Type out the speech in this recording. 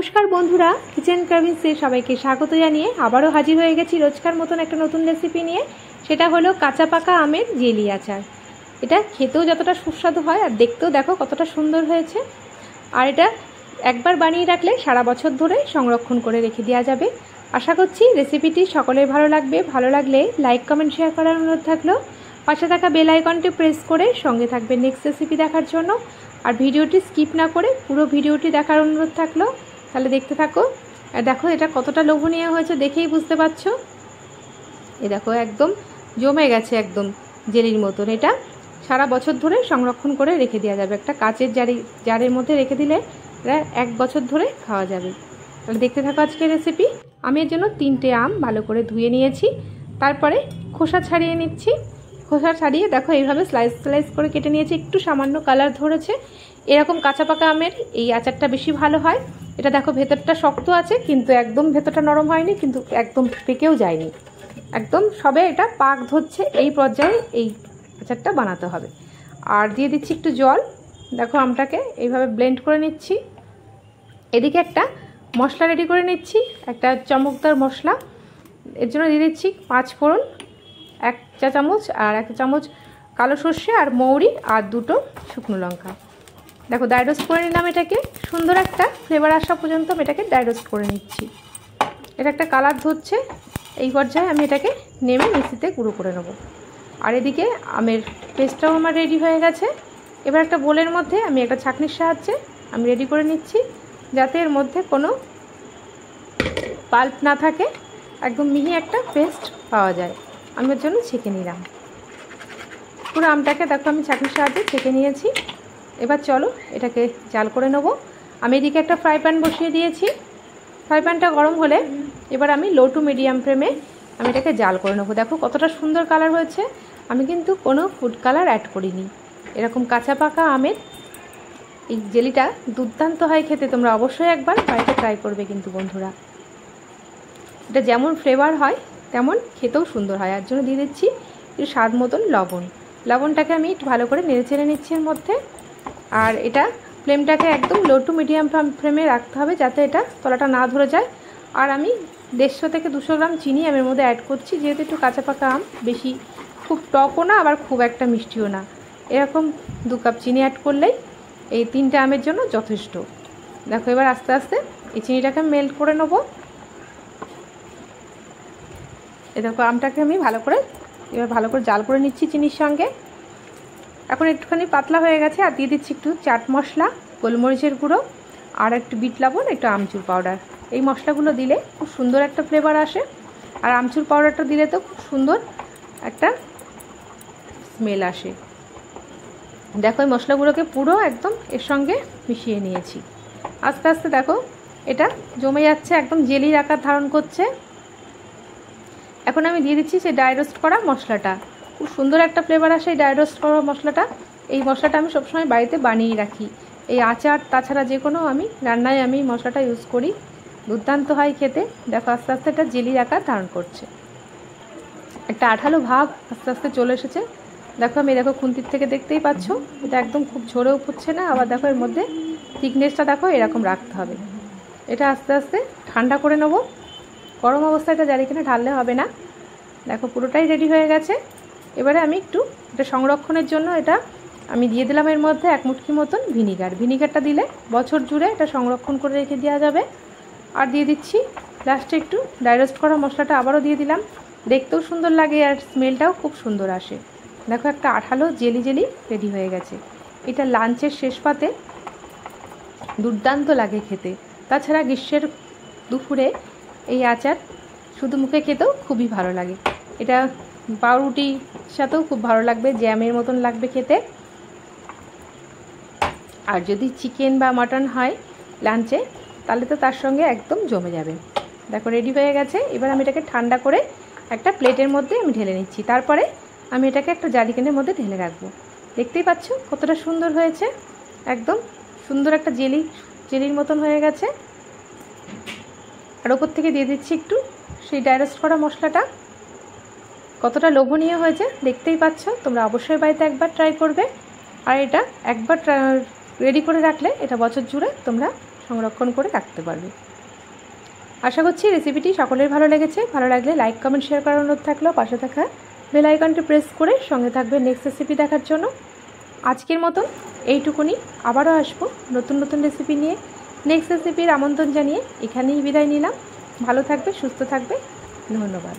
নমস্কার বন্ধুরা, কিচেন ক্রাভিংসে সবাইকে স্বাগত জানিয়ে আবারও হাজির হয়ে গেছি রোজকার মতন একটা নতুন রেসিপি নিয়ে। সেটা হলো কাঁচা পাকা আমের জেলি আচার। এটা খেতেও যতটা সুস্বাদু হয় আর দেখতেও দেখো কতটা সুন্দর হয়েছে। আর এটা একবার বানিয়ে রাখলে সারা বছর ধরে সংরক্ষণ করে রেখে দেওয়া যাবে। আশা করছি রেসিপিটি সকলের ভালো লাগবে। ভালো লাগলে লাইক কমেন্ট শেয়ার করার অনুরোধ থাকলো। পাশে থাকা বেল আইকনটি প্রেস করে সঙ্গে থাকবে নেক্সট রেসিপি দেখার জন্য। আর ভিডিওটি স্কিপ না করে পুরো ভিডিওটি দেখার অনুরোধ থাকলো। তাহলে দেখতে থাকো। আর দেখো এটা কতটা লোভনীয় হয়েছে দেখেই বুঝতে পারছো। এই দেখো একদম জমে গেছে, একদম জেলির মতন। এটা সারা বছর ধরে সংরক্ষণ করে রেখে দেওয়া যাবে। একটা কাচের জারের মধ্যে রেখে দিলে এটা 1 বছর ধরে খাওয়া যাবে। তাহলে দেখতে থাকো আজকের রেসিপি। আমি এর জন্য 3টে আম ভালো করে ধুয়ে নিয়েছি, তারপরে খোসা ছাড়িয়ে নিচ্ছি। খোসা ছাড়িয়ে দেখো এইভাবে স্লাইস করে কেটে নিয়েছি। একটু সামান্য কালার ধরেছে। এরকম কাঁচা পাকা আমের এই আচারটা বেশি ভালো হয়। এটা দেখো ভেতরটা শক্ত আছে, কিন্তু একদম ভেতরটা নরম হয়নি, কিন্তু একদম পেকেও যায়নি। একদম সবে এটা পাক ধরছে, এই পর্যায়ে এই আচারটা বানাতে হবে। আর দিয়ে দিচ্ছি একটু জল। দেখো আমটাকে এইভাবে ব্লেন্ড করে নিচ্ছি। এদিকে একটা মশলা রেডি করে নিচ্ছি, একটা চমকদার মশলা। এর জন্য দিয়ে দিচ্ছি 5 ফোড়ন, 1 চা চামচ, আর 1 চামচ কালো সর্ষে আর মৌরি, আর 2টো শুকনো লঙ্কা। দেখো ড্রাই রোস্ট করে নিলাম এটাকে। সুন্দর একটা ফ্লেভার আসা পর্যন্ত আমি এটাকে ড্রাই রোস্ট করে নিচ্ছি। এটা একটা কালার ধরছে, এই পর্যায়ে আমি এটাকে নেমে মিক্সিতে গুঁড়ো করে নেব। আর এদিকে আমের পেস্টটাও আমার রেডি হয়ে গেছে। এবার একটা বোলের মধ্যে আমি একটা ছাঁকনির সাহায্যে আমি রেডি করে নিচ্ছি, যাতে এর মধ্যে কোনো পাল্প না থাকে, একদম মিহি একটা পেস্ট পাওয়া যায়। আমি এর জন্য ছেঁকে নিলাম পুরো আমটাকে। দেখো আমি ছাঁকনির সাহায্যে ছেঁকে নিয়েছি। এবার চলো এটাকে জাল করে নেব। আমি এদিকে একটা ফ্রাই প্যান বসিয়ে দিয়েছি। ফ্রাই প্যানটা গরম হলে এবার আমি লো টু মিডিয়াম ফ্লেমে আমি এটাকে জাল করে নেব। দেখো কতটা সুন্দর কালার হয়েছে। আমি কিন্তু কোনো ফুড কালার অ্যাড করিনি। এরকম কাঁচা পাকা আমের এই জেলিটা দুর্দান্ত হয় খেতে। তোমরা অবশ্যই একবার বাড়িতে ট্রাই করবে কিন্তু বন্ধুরা। এটা যেমন ফ্লেভার হয় তেমন খেতেও সুন্দর হয়। আর জন্য দিয়ে দিচ্ছি একটু স্বাদ মতন লবণ। লবণটাকে আমি একটু ভালো করে নেড়ে চেড়ে নিচ্ছি এর মধ্যে। আর এটা ফ্লেমটাকে একদম লো টু মিডিয়াম ফ্লেমে রাখতে হবে, যাতে এটা তলাটা না ধরে যায়। আর আমি 150 থেকে 200 গ্রাম চিনি আমি এর মধ্যে অ্যাড করছি, যেহেতু একটু কাঁচা পাকা আম, বেশি খুব টকও না আবার খুব একটা মিষ্টিও না। এরকম 2 কাপ চিনি অ্যাড করলেই এই 3টে আমের জন্য যথেষ্ট। দেখো এবার আস্তে আস্তে এই চিনিটাকে মেল্ট করে নেবো। এ দেখো আমটাকে আমি এবার ভালো করে জাল করে নিচ্ছি চিনির সঙ্গে। এখন একটুখানি পাতলা হয়ে গেছে। আর দিয়ে দিচ্ছি একটু চাট মশলা, গোলমরিচের গুঁড়ো, আর একটু বিট লবণ, একটু আমচুর পাউডার। এই মশলাগুলো দিলে খুব সুন্দর একটা ফ্লেভার আসে। আর আমচুর পাউডারটা দিলে তো খুব সুন্দর একটা স্মেল আসে। দেখো এই মশলাগুলোকে পুরো একদম এর সঙ্গে মিশিয়ে নিয়েছি। আস্তে আস্তে দেখো এটা জমে যাচ্ছে, একদম জেলির আকার ধারণ করছে। এখন আমি দিয়ে দিচ্ছি সেই ড্রাই রোস্ট করা মশলাটা। খুব সুন্দর একটা ফ্লেভার আসে এই ড্রাই রোস্ট করা মশলাটা। এই মশলাটা আমি সবসময় বাড়িতে বানিয়ে রাখি। এই আচার তাছাড়া যে কোনো আমি রান্নায় আমি মশলাটা ইউজ করি। দুর্দান্ত হয় খেতে। দেখো আস্তে আস্তে এটা জেলির আকার ধারণ করছে, একটা আঠালো ভাব আস্তে আস্তে চলে এসেছে। দেখো আমি দেখো খুন্তির থেকে দেখতেই পাচ্ছ এটা একদম খুব ঝরেও পড়ছে না। আবার দেখো এর মধ্যে থিকনেসটা দেখো এরকম রাখতে হবে। এটা আস্তে আস্তে ঠান্ডা করে নেবো। গরম অবস্থায় এটা জারি কিনে ঢাললে হবে না। দেখো পুরোটাই রেডি হয়ে গেছে। এবারে আমি একটু এটা সংরক্ষণের জন্য এটা আমি দিয়ে দিলাম এর মধ্যে 1 মুটকি মতন ভিনিগার। ভিনিগারটা দিলে বছর জুড়ে এটা সংরক্ষণ করে রেখে দেওয়া যাবে। আর দিয়ে দিচ্ছি লাস্টে একটু ড্রাই রোস্ট করা মশলাটা আবারও দিয়ে দিলাম। দেখতেও সুন্দর লাগে আর স্মেলটাও খুব সুন্দর আসে। দেখো একটা আঠালো জেলি রেডি হয়ে গেছে। এটা লাঞ্চের শেষ পাতে দুর্দান্ত লাগে খেতে। তাছাড়া গ্রীষ্মের দুপুরে এই আচার শুধু মুখে খেতেও খুবই ভালো লাগে। এটা পাউরুটির সাথেও খুব ভালো লাগবে, জ্যামের মতন লাগবে খেতে। আর যদি চিকেন বা মাটন হয় লাঞ্চে, তাহলে তো তার সঙ্গে একদম জমে যাবে। দেখো রেডি হয়ে গেছে। এবার আমি এটাকে ঠান্ডা করে একটা প্লেটের মধ্যে আমি ঢেলে নিচ্ছি। তারপরে আমি এটাকে একটা জারিকেনের মধ্যে ঢেলে রাখবো। দেখতেই পাচ্ছ কতটা সুন্দর হয়েছে। একদম সুন্দর একটা জেলির মতন হয়ে গেছে। আর ওপর থেকে দিয়ে দিচ্ছি একটু সেই ড্রাই রোস্ট করা মশলাটা। কতটা লোভনীয় হয়েছে দেখতেই পাচ্ছ। তোমরা অবশ্যই বাড়িতে একবার ট্রাই করবে। আর এটা একবার রেডি করে রাখলে এটা বছর জুড়ে তোমরা সংরক্ষণ করে রাখতে পারবে। আশা করছি রেসিপিটি সকলের ভালো লেগেছে। ভালো লাগলে লাইক কমেন্ট শেয়ার করার অনুরোধ থাকলেও পাশে থাকা বেল আইকনটি প্রেস করে সঙ্গে থাকবে নেক্সট রেসিপি দেখার জন্য। আজকের মতন এইটুকুনি, আবারও আসবো নতুন নতুন রেসিপি নিয়ে। নেক্সট রেসিপির আমন্ত্রণ জানিয়ে এখানেই বিদায় নিলাম। ভালো থাকবে, সুস্থ থাকবে, ধন্যবাদ।